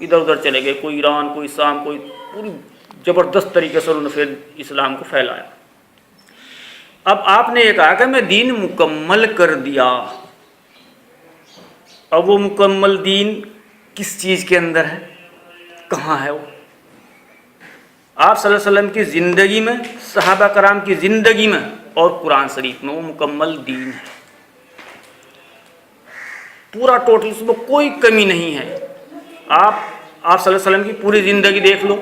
ادھر ادھر چلے گئے، کوئی ایران، کوئی شام، کوئی پوری زبردست طریقے سے انہوں نے پھر اسلام کو پھیلایا۔ اب آپ نے یہ کہا کہ میں دین مکمل کر دیا، اب وہ مکمل دین کس چیز کے اندر ہے، کہاں ہے وہ؟ آپ صلی اللہ علیہ وسلم کی زندگی میں، صحابہ کرام کی زندگی میں اور قرآن شریف میں وہ مکمل دین ہے، پورا ٹوٹل، اس میں کوئی کمی نہیں ہے۔ آپ صلی اللہ علیہ وسلم کی پوری زندگی دیکھ لو،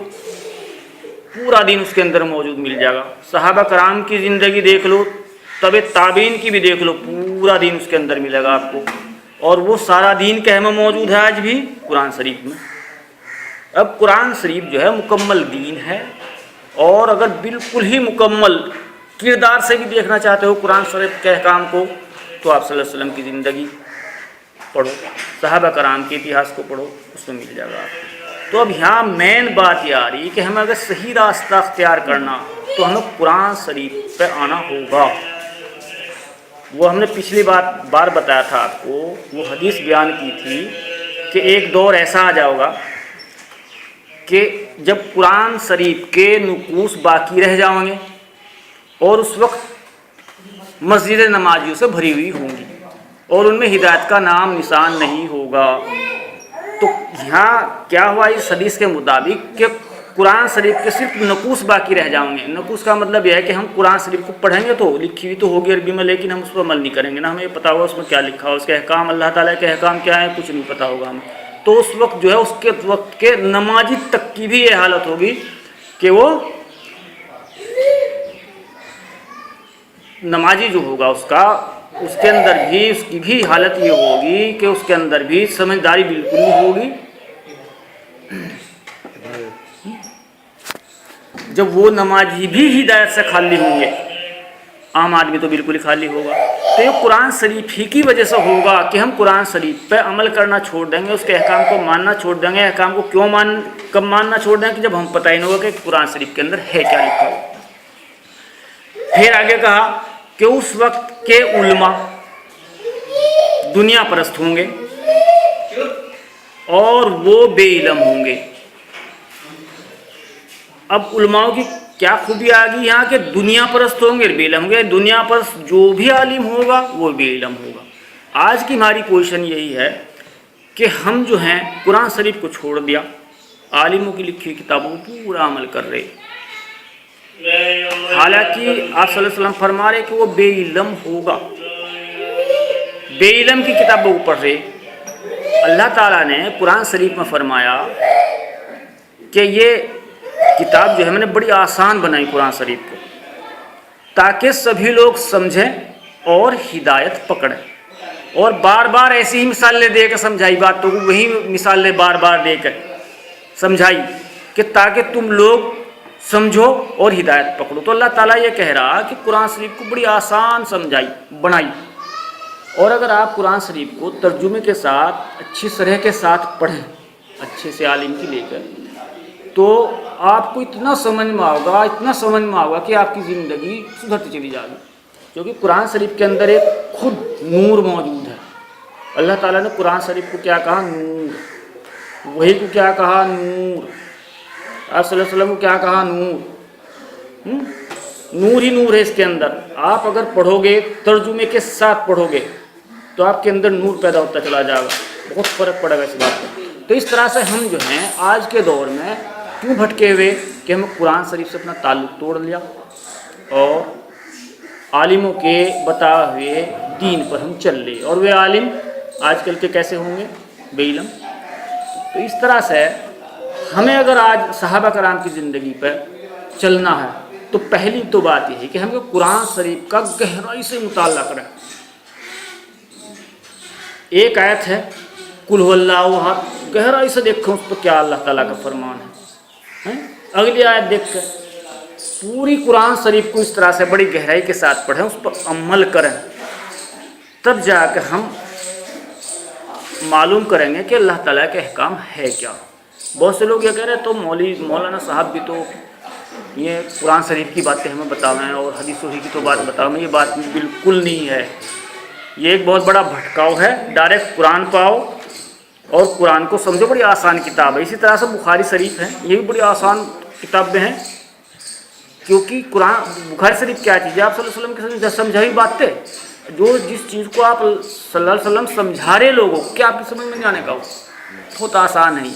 پورا دین اس کے اندر موجود مل جائے گا۔ صحابہ کرام کی زندگی دیکھ لو، تبع تابعین کی بھی دیکھ لو، پورا دین اس کے اندر ملے گا آپ کو، اور وہ سارا دین کہے میں موجود ہے آج بھی قرآن شریف میں۔ اب قرآن شریف جو ہے مکمل دین ہے، اور اگر بالکل ہی مکمل کردار سے بھی دیکھنا چاہتے ہو قرآن شریف کے احکام کو، تو آپ صلی اللہ علیہ وسلم کی زندگی پڑھو، صحابہ کرام کے اتہاس کو پڑھو، اس میں مل جائے گا آپ کو۔ تو اب یہاں مین بات یہ آ رہی کہ ہمیں اگر صحیح راستہ اختیار کرنا تو ہمیں قرآن شریف پہ آنا ہوگا۔ وہ ہم نے پچھلی بار بتایا تھا آپ کو، وہ حدیث بیان کی تھی کہ ایک دور ایسا آ جائے گا کہ جب قرآن شریف کے نقوش باقی رہ جائیں گے اور اس وقت مسجد نمازیوں سے بھری ہوئی ہوں گی اور ان میں ہدایت کا نام نشان نہیں ہوگا۔ تو یہاں کیا ہوا اس حدیث کے مطابق کہ قرآن شریف کے صرف نقوش باقی رہ جائیں گے۔ نقوش کا مطلب یہ ہے کہ ہم قرآن شریف کو پڑھیں گے تو لکھی ہوئی تو ہوگی عربی میں، لیکن ہم اس پر عمل نہیں کریں گے، نہ ہمیں پتہ ہوگا اس میں کیا لکھا ہو، اس کے احکام، اللہ تعالیٰ کے احکام کیا ہیں، کچھ نہیں پتہ ہوگا ہمیں۔ تو اس وقت جو ہے اس کے وقت کے نمازی تک کی بھی یہ حالت ہوگی کہ وہ نمازی جو ہوگا اس کے اندر بھی اس کی بھی حالت یہ ہوگی کہ اس کے اندر بھی سمجھداری بالکل نہیں ہوگی۔ جب وہ نمازی بھی ہدایت سے خالی ہوں گے، عام آدمی تو بالکل ہی خالی ہوگا۔ تو یہ قرآن شریف ہی کی وجہ سے ہوگا کہ ہم قرآن شریف پہ عمل کرنا چھوڑ دیں گے، اس کے احکام کو ماننا چھوڑ دیں گے۔ احکام کو کب ماننا چھوڑ دیں گے کہ جب ہم پتہ ہی نہیں ہوگا کہ قرآن شریف کے اندر ہے کیا لکھا ہوا۔ پھر آگے کہا کہ اس وقت کے علماء دنیا پرست ہوں گے اور وہ بے علم ہوں گے۔ اب علماؤں کی کیا خوبی آ گئی یہاں کہ دنیا پرست ہوں گے، بے علم ہوں گے۔ دنیا پرست جو بھی عالم ہوگا وہ بے علم ہوگا۔ آج کی ہماری پوزیشن یہی ہے کہ ہم جو ہیں قرآن شریف کو چھوڑ دیا، عالموں کی لکھی کتابوں کو پورا عمل کر رہے، حالانکہ آپ صلی اللہ علیہ وسلم فرما رہے کہ وہ بے علم ہوگا، بے علم کی کتابوں کو پڑھ رہے۔ اللہ تعالیٰ نے قرآن شریف میں فرمایا کہ یہ کتاب جو ہے میں نے بڑی آسان بنائی قرآن شریف کو، تاکہ سبھی لوگ سمجھیں اور ہدایت پکڑیں۔ اور بار بار ایسی ہی مثالیں دے کر سمجھائی باتوں کو، وہی مثالیں بار بار دے کر سمجھائی کہ تاکہ تم لوگ سمجھو اور ہدایت پکڑو۔ تو اللہ تعالیٰ یہ کہہ رہا کہ قرآن شریف کو بڑی آسان بنائی، اور اگر آپ قرآن شریف کو ترجمے کے ساتھ اچھی طرح کے ساتھ پڑھیں، اچھے سے عالم کی لے کر، تو آپ کو اتنا سمجھ میں آئے گا کہ آپ کی زندگی سدھرتی چلی جائے گی، کیونکہ قرآن شریف کے اندر ایک خود نور موجود ہے۔ اللہ تعالیٰ نے قرآن شریف کو کیا کہا؟ نور۔ وہی کو کیا کہا؟ نور۔ آپ صلی اللہ علیہ وسلم کو کیا کہا؟ نور۔ نور ہی نور ہے اس کے اندر۔ آپ اگر پڑھو گے، ترجمے کے ساتھ پڑھو گے، تو آپ کے اندر نور پیدا ہوتا چلا جائے گا، بہت فرق پڑے گا اس بات میں۔ تو اس طرح سے ہم جو ہیں آج کے دور میں کیوں بھٹکے ہوئے کہ ہم قرآن شریف سے اپنا تعلق توڑ لیا اور عالموں کے بتائے ہوئے دین پر ہم چل لیے، اور وہ عالم آج کل کے کیسے ہوں گے؟ بے علم۔ تو اس طرح سے ہمیں اگر آج صحابہ کرام کی زندگی پہ چلنا ہے تو پہلی تو بات یہ ہے کہ ہمیں قرآن شریف کا گہرائی سے مطالعہ کریں۔ ایک آیت ہے قل هو اللہ احد، گہرائی سے دیکھیں اس پر کیا اللہ تعالیٰ کا فرمان ہے۔ اگلی آیت دیکھ کر پوری قرآن شریف کو اس طرح سے بڑی گہرائی کے ساتھ پڑھیں، اس پر عمل کریں، تب جا کر ہم معلوم کریں گے کہ اللہ تعالیٰ کے احکام ہے کیا۔ بہت سے لوگ یہ کہہ رہے ہیں تو مولانا صاحب بھی تو یہ قرآن شریف کی باتیں ہمیں بتاویں اور حدیث کی تو بات بتاویں، یہ بات بالکل نہیں ہے۔ یہ ایک بہت بڑا بھٹکاؤ ہے۔ ڈائریکٹ قرآن پہ آؤ اور قرآن کو سمجھو بڑی آسان کتاب ہے. اسی طرح سے بخاری شریف ہے, یہ بھی بڑی آسان کتابیں ہیں, کیونکہ قرآن بخاری شریف کیا چیز ہے؟ آپ صلی اللہ علیہ وسلم کے سمجھائی باتیں, جو جس چیز کو آپ صلی اللہ علیہ وسلم سمجھا رہے لوگوں کو, کیا آپ کی سمجھ میں نہیں آنے کا, بہت آسان ہے.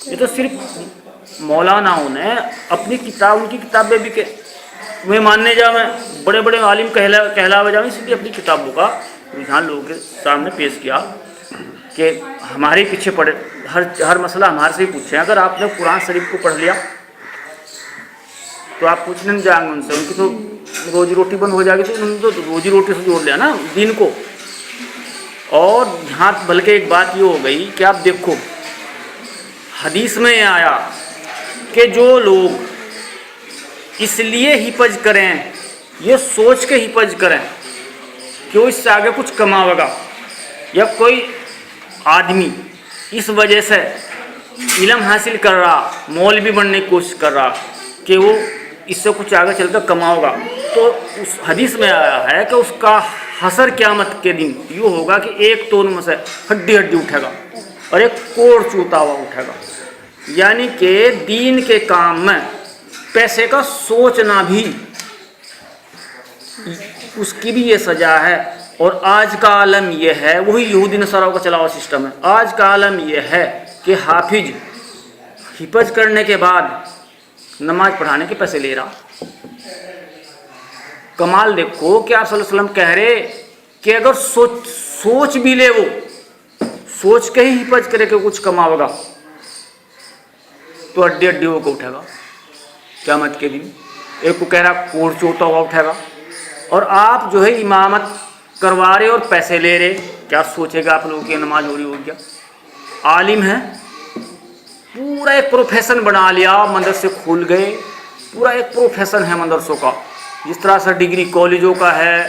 یہ تو صرف مولاناؤں نے اپنی کتاب, ان کی کتابیں بھی کہ میں ماننے جا, میں بڑے بڑے عالم کہلاوے جاؤں, اس لیے اپنی کتابوں کا رجحان لوگوں کے سامنے پیش کیا کہ ہمارے پیچھے پڑے, ہر مسئلہ ہمارے سے ہی پوچھیں. اگر آپ نے قرآن شریف کو پڑھ لیا تو آپ پوچھنے نہیں جائیں گے ان سے, ان کی تو روزی روٹی بند ہو جائے گی, تو انہوں نے تو روزی روٹی سے جوڑ لیا نا دین کو. اور یہاں بلکہ ایک بات یہ ہو گئی کہ آپ دیکھو حدیث میں یہ آیا کہ جو لوگ اس لیے حفظ کریں, یہ سوچ کے حفظ کریں کہ وہ اس سے آگے کچھ کماوے گا, یا کوئی آدمی اس وجہ سے علم حاصل کر رہا, مولوی بننے کی کوشش کر رہا کہ وہ اس سے کچھ آگے چل کر کماؤ گا, تو اس حدیث میں آیا ہے کہ اس کا حشر قیامت کے دن یوں ہوگا کہ ایک تو ان میں سے ہڈی ہڈی اٹھے گا اور ایک کوڑ چوتا ہوا اٹھے گا. یعنی کہ دین کے کام میں پیسے کا سوچنا بھی اس کی بھی یہ سزا ہے. اور آج کا عالم یہ ہے, وہی یہودی نصاراؤں کا چلا ہوا سسٹم ہے, آج کا عالم یہ ہے کہ حافظ حفظ کرنے کے بعد نماز پڑھانے کے پیسے لے رہا. کمال دیکھو کہ آپ صلی اللہ علیہ وسلم کہہ رہے کہ اگر سوچ بھی لے, وہ سوچ کے ہی حفظ کرے کہ کچھ کماؤ گا, تو ہڈی ہڈی ہو کے اٹھے گا قیامت کے دن. ایک کو کہہ رہا کوڑ چوتا ہوا اٹھے گا, اور آپ جو ہے امامت کروا رہے اور پیسے لے رہے, کیا سوچے گا آپ لوگوں کی نماز ہو رہی ہو گیا. عالم ہے, پورا ایک پروفیشن بنا لیا, مدرسے کھول گئے, پورا ایک پروفیشن ہے مدرسوں کا, جس طرح سے ڈگری کالجوں کا ہے,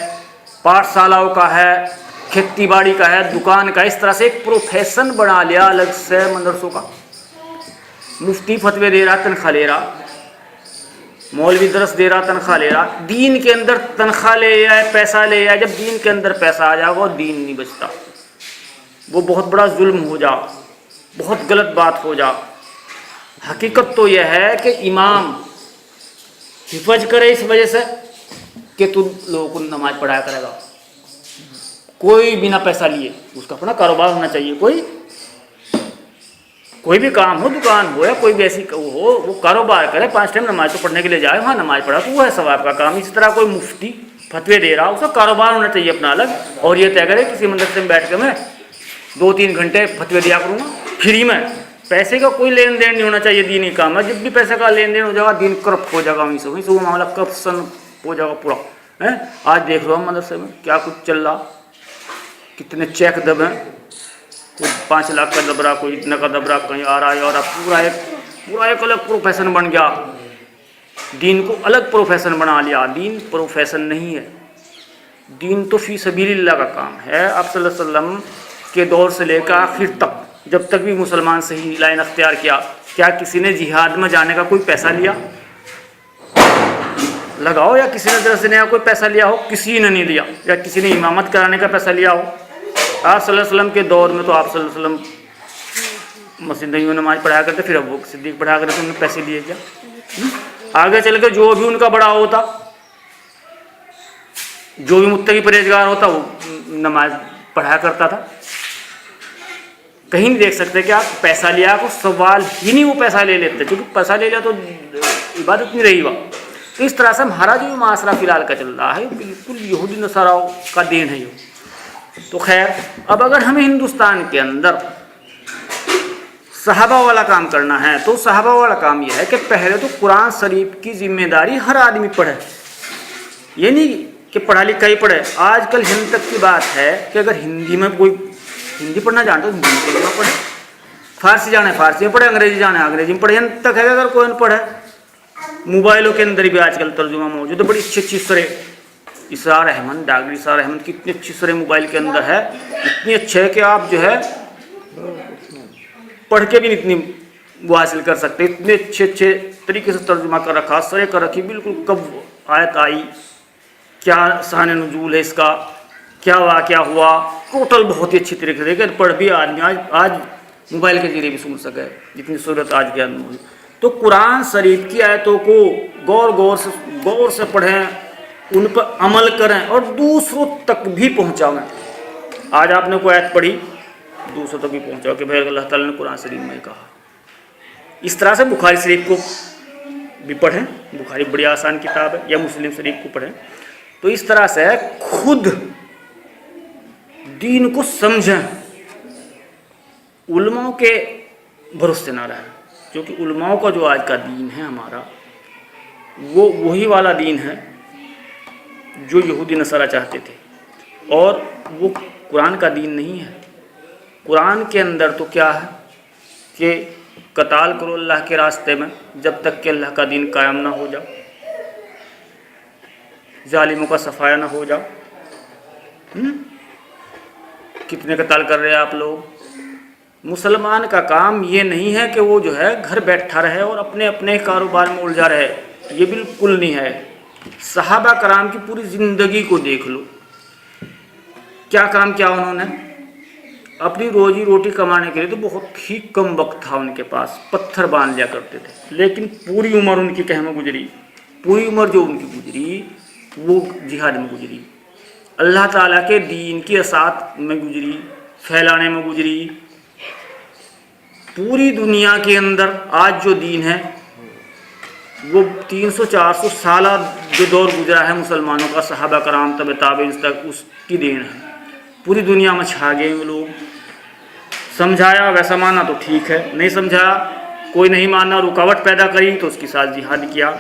پاٹھ شالاؤں کا ہے, کھیتی باڑی کا ہے, دکان کا, اس طرح سے ایک پروفیشن بنا لیا الگ سے مدرسوں کا. مفتی فتوے دے رہا, تنخواہ لے رہا, مولوی درس دے رہا, تنخواہ لے رہا. دین کے اندر تنخواہ لے آئے, پیسہ لے آئے, جب دین کے اندر پیسہ آ جائے گا دین نہیں بچتا, وہ بہت بڑا ظلم ہو جا, بہت غلط بات ہو جا. حقیقت تو یہ ہے کہ امام حفظ کرے اس وجہ سے کہ تو لوگوں کو نماز پڑھایا کرے گا, کوئی بنا پیسہ لیے, اس کا اپنا کاروبار ہونا چاہیے. کوئی بھی کام ہو, دکان ہو یا کوئی بھی ایسی ہو, وہ کاروبار کرے, 5 ٹائم نماز تو پڑھنے کے لیے جائے, وہاں نماز پڑھا تو وہ ہے ثواب کا کام. اسی طرح کوئی مفتی فتوے دے رہا, اس کا کاروبار ہونا چاہیے اپنا الگ, اور یہ طے کرے کسی مدرسے میں بیٹھ کے میں 2-3 گھنٹے فتوے دیا کروں گا فری میں. پیسے کا کوئی لین دین نہیں ہونا چاہیے دینی کام ہے. جب بھی پیسے کا لین دین ہو جائے گا دین کرپٹ ہو جائے گا, وہیں سے وہ معاملہ کرپشن ہو جائے گا پورا. آج دیکھ لو ہم مدرسے میں کیا کچھ چل رہا, کتنے چیک دبے, کوئی 5 لاکھ کا دبرا, کوئی اتنا کا دبرا کہیں آ رہا ہے, اور اب پورا ایک الگ پروفیشن بن گیا. دین کو الگ پروفیشن بنا لیا. دین پروفیشن نہیں ہے, دین تو فی سبیل اللہ کا کام ہے. آپ صلی اللہ علیہ وسلم کے دور سے لے کر آخر تک, جب تک بھی مسلمان صحیح لائن اختیار کیا, کیا کسی نے جہاد میں جانے کا کوئی پیسہ لیا لگاؤ, یا کسی نے درس دینے کا کوئی پیسہ لیا ہو؟ کسی نے نہیں لیا. یا کسی نے امامت کرانے کا پیسہ لیا ہو؟ آپ صلی اللہ علیہ وسلم کے دور میں تو آپ صلی اللہ علیہ وسلم مسجد میں نماز پڑھایا کرتے, پھر ابو بکر صدیق پڑھایا کرتے, انہوں نے پیسے لیے کیا؟ آگے چل کے جو بھی ان کا بڑا ہوتا, جو بھی متقی پرہیزگار ہوتا, وہ نماز پڑھایا کرتا تھا. کہیں نہیں دیکھ سکتے کہ آپ پیسہ لیا کو سوال ہی نہیں, وہ پیسہ لے لیتے, کیونکہ پیسہ لے لیا تو عبادت نہیں رہی. وہاں تو اس طرح سے ہمارا جو معاشرہ فی الحال کا چل رہا ہے بالکل یہودی نصاراؤں کا دین ہے. تو خیر, اب اگر ہمیں ہندوستان کے اندر صحابہ والا کام کرنا ہے تو صحابہ والا کام یہ ہے کہ پہلے تو قرآن شریف کی ذمہ داری ہر آدمی پڑھے. یہ نہیں کہ پڑھا لکھا ہی پڑھے. آج کل ہند تک کی بات ہے کہ اگر ہندی میں کوئی ہندی پڑھنا جانتا تو ہندی میں پڑھے, فارسی جانا ہے فارسی میں پڑھے, انگریزی جانا ہے انگریزی میں پڑھے. یہاں تک ہے اگر کوئی پڑھے. موبائلوں کے اندر بھی آج کل ترجمہ موجود ہے, بڑی اچھی اچھی سریں, اسرار احمد, ڈاکٹر اسرار احمد کی اتنی اچھی سریں موبائل کے اندر ہے, اتنی اچھے ہے کہ آپ جو ہے پڑھ کے بھی نہیں اتنی وہ حاصل کر سکتے. اتنے اچھے طریقے سے ترجمہ کر رکھا, سریں کر رکھی, بالکل کب آیت آئی, کیا شان نزول ہے اس کا, کیا واقعہ ہوا, ٹوٹل بہت ہی اچھی طریقے سے. پڑھ بھی آدمی آج موبائل کے ذریعے بھی سن سکے جتنی صورت آج کے اندر ہوئی. تو قرآن شریف کی آیتوں کو غور سے پڑھیں، ان پر عمل کریں اور دوسروں تک بھی پہنچائیں. آج آپ نے کوئی آیت پڑھی دوسروں تک بھی پہنچاؤ کہ بھائی اللہ تعالیٰ نے قرآن شریف میں کہا. اس طرح سے بخاری شریف کو بھی پڑھیں، بخاری بڑی آسان کتاب ہے، یا مسلم شریف کو پڑھیں. تو اس طرح سے خود دین کو سمجھیں، علماء کے بھروسے نہ رہیں، کیونکہ علماء کا جو آج کا دین ہے ہمارا، وہ وہی والا دین ہے جو یہودی نصارہ چاہتے تھے، اور وہ قرآن کا دین نہیں ہے. قرآن کے اندر تو کیا ہے کہ قتال کرو اللہ کے راستے میں جب تک کہ اللہ کا دین قائم نہ ہو جائے، ظالموں کا صفایا نہ ہو جائے. کتنے قتال کر رہے ہیں آپ لوگ؟ مسلمان کا کام یہ نہیں ہے کہ وہ جو ہے گھر بیٹھا رہے اور اپنے اپنے کاروبار میں الجھا رہے، یہ بالکل نہیں ہے. صحابہ کرام کی پوری زندگی کو دیکھ لو، کیا کام کیا انہوں نے؟ اپنی روزی روٹی کمانے کے لیے تو بہت ہی کم وقت تھا ان کے پاس، پتھر باندھ لیا کرتے تھے، لیکن پوری عمر ان کی کہنے میں گزری، پوری عمر جو ان کی گزری وہ جہاد میں گزری، اللہ تعالیٰ کے دین کی اشاعت میں گزری، پھیلانے میں گزری. پوری دنیا کے اندر آج جو دین ہے وہ 300-400 سالہ جو دور گزرا ہے مسلمانوں کا، صحابہ کرام تبع تابعین تک، اس کی دین ہے. پوری دنیا میں چھا گئے وہ لوگ. سمجھایا ویسا مانا تو ٹھیک ہے، نہیں سمجھایا، کوئی نہیں مانا، رکاوٹ پیدا کری تو اس کے ساتھ جہاد کیا.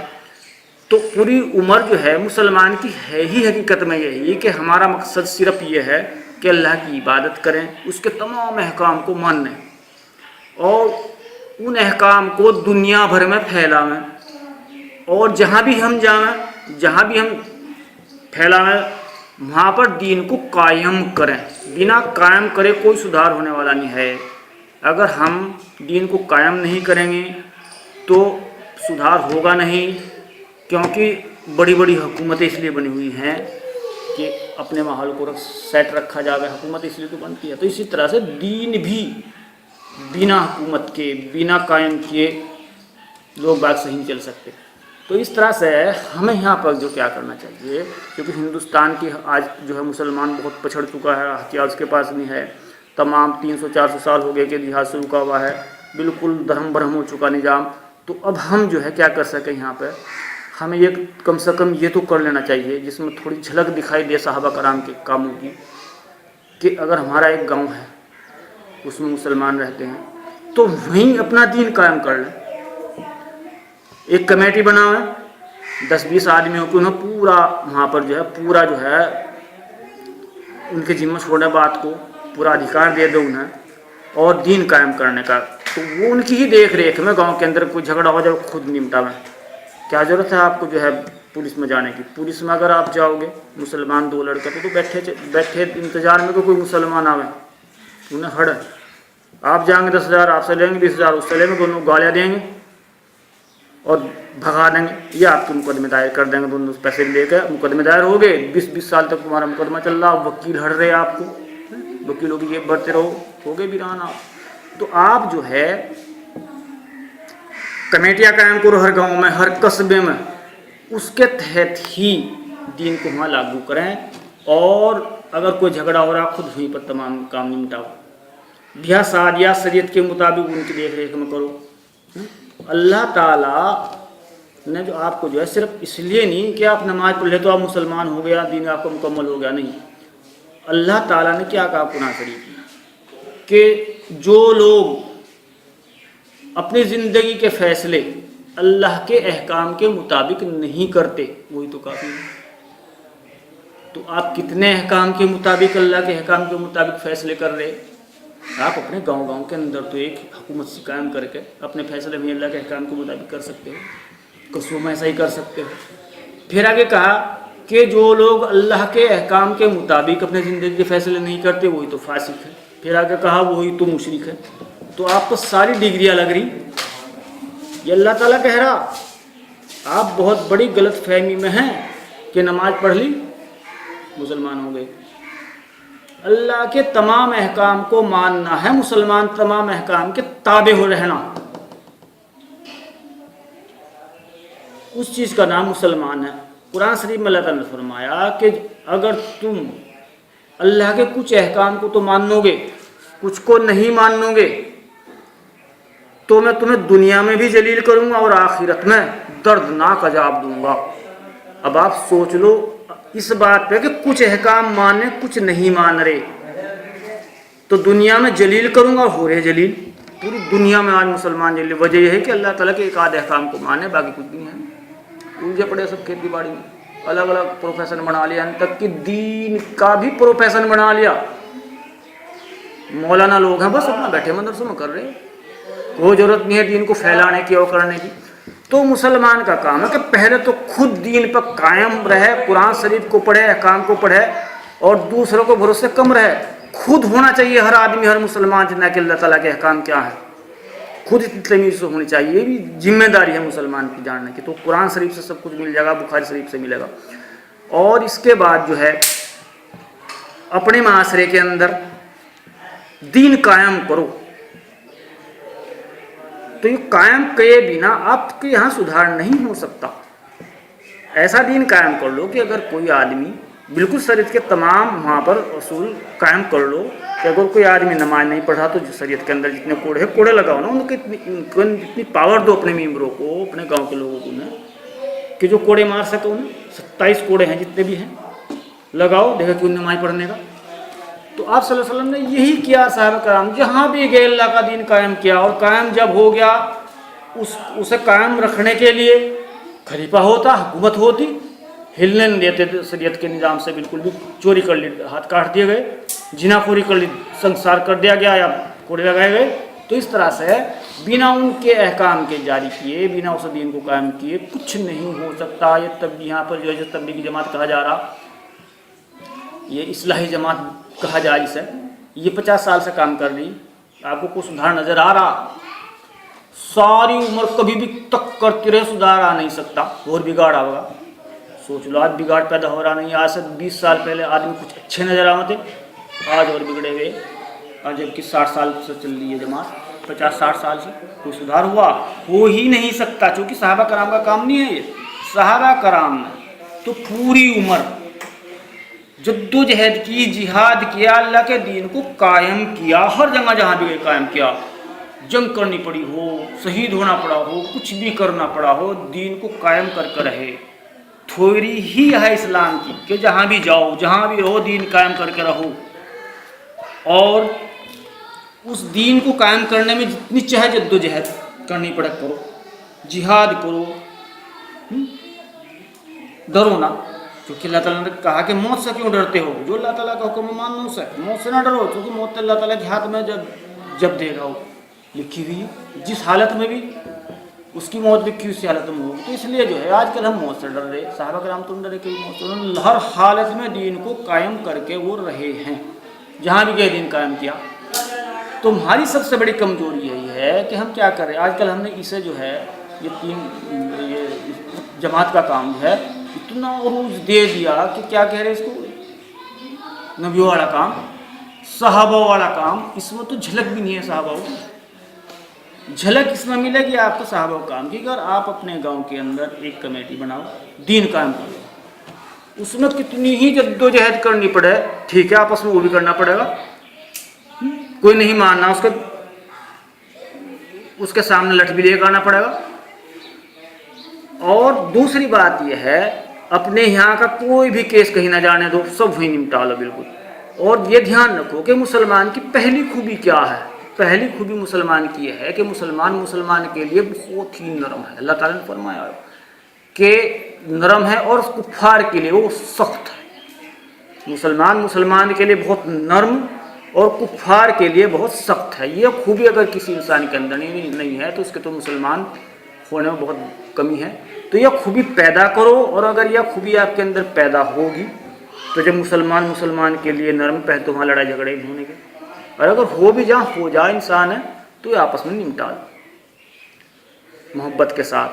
تو پوری عمر جو ہے مسلمان کی ہے ہی حقیقت میں یہی کہ ہمارا مقصد صرف یہ ہے کہ اللہ کی عبادت کریں، اس کے تمام احکام کو مانیں اور ان احکام کو دنیا بھر میں پھیلاویں، اور جہاں بھی ہم جائیں، جہاں بھی ہم پھیلاویں، وہاں پر دین کو قائم کریں. بنا قائم کرے کوئی سدھار ہونے والا نہیں ہے. اگر ہم دین کو قائم نہیں کریں گے تو سدھار ہوگا نہیں، کیونکہ بڑی بڑی حکومتیں اس لیے بنی ہوئی ہیں کہ اپنے ماحول کو سیٹ رکھا جائے. حکومت اس لیے تو بنتی ہے. تو اسی طرح سے دین بھی بنا حکومت کے، بنا قائم کیے لوگ بات صحیح نہیں چل سکتے. تو اس طرح سے ہمیں یہاں پر جو کیا کرنا چاہیے، کیونکہ ہندوستان کی آج جو ہے مسلمان بہت پچھڑ چکا ہے، ہتھیار اس کے پاس نہیں ہے، تمام 300-400 سال ہو گئے کہ جہاد سے رکا ہوا ہے، بالکل درہم برہم ہو چکا نظام. تو اب ہم جو ہے کیا کر سکیں یہاں پہ، ہمیں یہ کم سے کم یہ تو کر لینا چاہیے جس میں تھوڑی جھلک دکھائی دے صحابہ کرام کے کاموں کی، کہ اگر ہمارا ایک گاؤں ہے اس میں مسلمان رہتے ہیں تو وہیں اپنا دین قائم کر لیں. ایک کمیٹی بناویں 10-20 آدمیوں کو، انہیں پورا وہاں پر جو ہے ان کے ذمہ چھوڑے بات کو، پورا ادھیکار دے دو انہیں اور دین قائم کرنے کا. تو وہ ان کی ہی دیکھ ریکھ میں گاؤں کے اندر کوئی جھگڑا ہو جائے خود نمٹاویں. کیا ضرورت ہے آپ کو جو ہے پولیس میں جانے کی؟ پولیس میں اگر آپ جاؤ گے مسلمان 2 لڑکے تو بیٹھے انتظار میں کہ کوئی مسلمان آوے، انہیں ہڑ. آپ جائیں گے 10,000 آپ سے لیں گے، 20,000 اس سے لیں گے، دونوں گالیاں دیں گے اور بھگا دیں گے، یا آپ کے مقدمے دائر کر دیں گے. دونوں پیسے لے کے مقدمے دائر ہو گئے، 20 سال تک تمہارا مقدمہ چل رہا، وکیل ہڑ رہے آپ کو، وکیلوں کی یہ بڑھتے رہو، ہو گئے ویران آپ. تو آپ جو ہے کمیٹیاں قائم کرو ہر گاؤں میں، ہر قصبے میں، اس کے تحت ہی دین کو وہاں لاگو کریں. اور اگر کوئی جھگڑا ہو رہا خود وہیں پر تمام کام نمٹاؤ. بیاہ شادیاں شریعت کے مطابق ان کی دیکھ ریکھ میں کرو. اللہ تعالیٰ نے جو آپ کو جو ہے صرف اس لیے نہیں کہ آپ نماز پڑھ لے تو آپ مسلمان ہو گیا، دین آپ کا مکمل ہو گیا، نہیں. اللہ تعالیٰ نے کیا کہا قرآن شریف میں کہ جو لوگ اپنی زندگی کے فیصلے اللہ کے احکام کے مطابق نہیں کرتے وہی تو کافی ہے. تو آپ کتنے احکام کے مطابق، اللہ کے احکام کے مطابق فیصلے کر رہے؟ آپ اپنے گاؤں کے اندر تو ایک حکومت سے قائم کر کے اپنے فیصلے بھی اللہ کے احکام کے مطابق کر سکتے ہو، قصبوں میں ایسا ہی کر سکتے ہو. پھر آگے کہا کہ جو لوگ اللہ کے احکام کے مطابق اپنے زندگی کے فیصلے نہیں کرتے وہی تو فاسق ہے. پھر آگے کہا وہی تو مشرک ہے. تو آپ کو ساری ڈگریاں لگ رہی. یہ اللہ تعالیٰ کہہ رہا آپ بہت بڑی غلط فہمی میں ہیں کہ نماز پڑھ لی مسلمان ہو گئے. اللہ کے تمام احکام کو ماننا ہے مسلمان، تمام احکام کے تابع ہو رہنا، اس چیز کا نام مسلمان ہے۔ قرآن شریف میں اللہ تعالیٰ نے فرمایا کہ اگر تم اللہ کے کچھ احکام کو تو مانو گے، کچھ کو نہیں مانو گے، تو میں تمہیں دنیا میں بھی ذلیل کروں گا اور آخرت میں دردناک عذاب دوں گا۔ اب آپ سوچ لو اس بات پہ کہ کچھ احکام مانے، کچھ نہیں مان رہے، تو دنیا میں ذلیل کروں گا اور ہو رہے ذلیل پوری دنیا میں آج مسلمان ذلیل۔ وجہ یہ ہے کہ اللہ تعالیٰ کے ایک آدھ احکام کو مانے، باقی کچھ نہیں ہے، الجھے پڑے سب کھیتی باڑی میں، الگ الگ پروفیشن بنا لیا، یہاں تک کہ دین کا بھی پروفیشن بنا لیا۔ مولانا لوگ ہیں بس اپنا بیٹھے مدرسوں میں کر رہے، کوئی ضرورت نہیں ہے دین کو پھیلانے کی اور کرنے کی۔ تو مسلمان کا کام ہے کہ پہلے تو خود دین پر قائم رہے، قرآن شریف کو پڑھے، احکام کو پڑھے، اور دوسروں کو بھروسے کم رہے۔ خود ہونا چاہیے ہر آدمی، ہر مسلمان جتنا کہ اللہ تعالیٰ کے احکام کیا ہے، خود اتنی تمیز سے ہونی چاہیے۔ یہ بھی ذمہ داری ہے مسلمان کی جاننے کی۔ تو قرآن شریف سے سب کچھ مل جائے گا، بخاری شریف سے ملے گا، اور اس کے بعد جو ہے اپنے معاشرے کے اندر دین قائم کرو۔ تو یہ قائم کیے بنا آپ کے یہاں سدھار نہیں ہو سکتا۔ ایسا دین قائم کر لو کہ اگر کوئی آدمی بالکل شریعت کے تمام وہاں پر اصول قائم کر لو کہ اگر کوئی آدمی نماز نہیں پڑھا تو شریعت کے اندر جتنے کوڑے ہیں کوڑے لگاؤ نا، ان کو اتنی پاور دو اپنے ممبروں کو، اپنے گاؤں کے لوگوں کو کہ جو کوڑے مار سکے انہیں۔ 27 کوڑے ہیں جتنے بھی ہیں لگاؤ، دیکھا کہ ان نماز پڑھنے کا۔ تو آپ صلی اللہ علیہ وسلم نے یہی کیا، صحابہ کرام جہاں بھی گئے اللہ کا دین قائم کیا، اور قائم جب ہو گیا اسے قائم رکھنے کے لیے خلیفہ ہوتا، حکومت ہوتی، ہلنے نہیں دیتے تھے شریعت کے نظام سے بالکل بھی۔ چوری کر لی ہاتھ کاٹ دیے گئے، جنا خوری کر لی سنسار کر دیا گیا یا کوڑے لگائے گئے۔ تو اس طرح سے بنا ان کے احکام کے جاری کیے، بنا اس دین کو قائم کیے کچھ نہیں ہو سکتا۔ یہ تب یہاں پر جو ہے تبلیغی جماعت کہا جا رہا، یہ اصلاحی جماعت کہا جا رہی ہے، یہ 50 سال سے کام کر رہی، آپ کو کوئی سدھار نظر آ رہا؟ ساری عمر کبھی بھی تک کرتے رہے، سدھار آ نہیں سکتا، اور بگاڑ آئے گا۔ سوچ لو آج بگاڑ پیدا ہو رہا نہیں، آج سے 20 سال پہلے آدمی کچھ اچھے نظر آتے، آج اور بگڑے ہوئے۔ آج جب کہ 60 سال سے چل رہی ہے جماعت، 50-60 سال سے کوئی سدھار ہوا؟ ہو ہی نہیں سکتا، چونکہ صحابہ کرام کا کام نہیں ہے یہ۔ صحابہ کرام نے تو پوری عمر جدوجہد کی، جہاد کیا، اللہ کے دین کو قائم کیا، ہر جگہ جہاں بھی قائم کیا، جنگ کرنی پڑی ہو، شہید ہونا پڑا ہو، کچھ بھی کرنا پڑا ہو، دین کو قائم کر کے رہے۔ تھوڑی ہی ہے اسلام کی کہ جہاں بھی جاؤ، جہاں بھی رہو، دین قائم کر کے رہو، اور اس دین کو قائم کرنے میں جتنی چاہے جدوجہد کرنی پڑے کرو، جہاد کرو، ڈرو نہ، کیونکہ اللہ تعالیٰ نے کہا کہ موت سے کیوں ڈرتے ہو؟ جو اللہ تعالیٰ کا حکم مانو سے، موت سے نہ ڈرو، کیونکہ موت اللہ تعالیٰ کے ہاتھ میں جب دے گا وہ لکھی ہوئی ہے، جس حالت میں بھی اس کی موت لکھی اسی حالت میں ہوگی۔ تو اس لیے جو ہے آج کل ہم موت سے ڈر رہے، صحابہ کرام تم ڈرے کہ موت سے، انہوں نے ہر حالت میں دین کو قائم کر کے وہ رہے ہیں، جہاں بھی گئے دین قائم کیا۔ تو ہماری سب سے بڑی کمزوری یہی ہے کہ ہم کیا کریں، آج کل ہم نے اسے جو ہے یہ جماعت کا کام جو ہے اتنا عروج دے دیا کہ کیا کہہ رہے اس کو، نبیوں والا کام، صحابہ والا کام، اس میں تو جھلک بھی نہیں ہے صحابہ کی۔ جھلک اس میں ملے گی آپ کو صحابہ کام کی، اگر آپ اپنے گاؤں کے اندر ایک کمیٹی بناؤ، دین قائم کرو، اس میں کتنی ہی جدوجہد کرنی پڑے، ٹھیک ہے آپس میں وہ بھی کرنا پڑے گا، کوئی نہیں ماننا اس کے سامنے لٹ بھی لے کے آنا پڑے گا۔ اور دوسری بات یہ ہے اپنے یہاں کا کوئی بھی کیس کہیں نہ جانے دو، سب وہیں نمٹا لو بالکل۔ اور یہ دھیان رکھو کہ مسلمان کی پہلی خوبی کیا ہے، پہلی خوبی مسلمان کی یہ ہے کہ مسلمان کے لیے بہت ہی نرم ہے۔ اللہ تعالیٰ نے فرمایا کہ نرم ہے، اور کفار کے لیے وہ سخت ہے۔ مسلمان کے لیے بہت نرم اور کفار کے لیے بہت سخت ہے۔ یہ خوبی اگر کسی انسان کے اندر نہیں ہے تو اس کے تو مسلمان ہونے میں بہت کمی ہے۔ تو یہ خوبی پیدا کرو، اور اگر یہ خوبی آپ کے اندر پیدا ہوگی تو جب مسلمان کے لیے نرم، پہلے تو وہاں لڑائی جھگڑے ہونے کے، اور اگر ہو بھی جہاں ہو جائے انسان ہے تو یہ آپس میں نمٹا لو محبت کے ساتھ،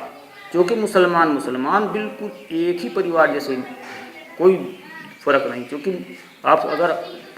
کیونکہ مسلمان بالکل ایک ہی پریوار جیسے، کوئی فرق نہیں۔ کیونکہ آپ اگر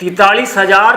43,000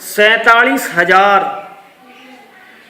47,000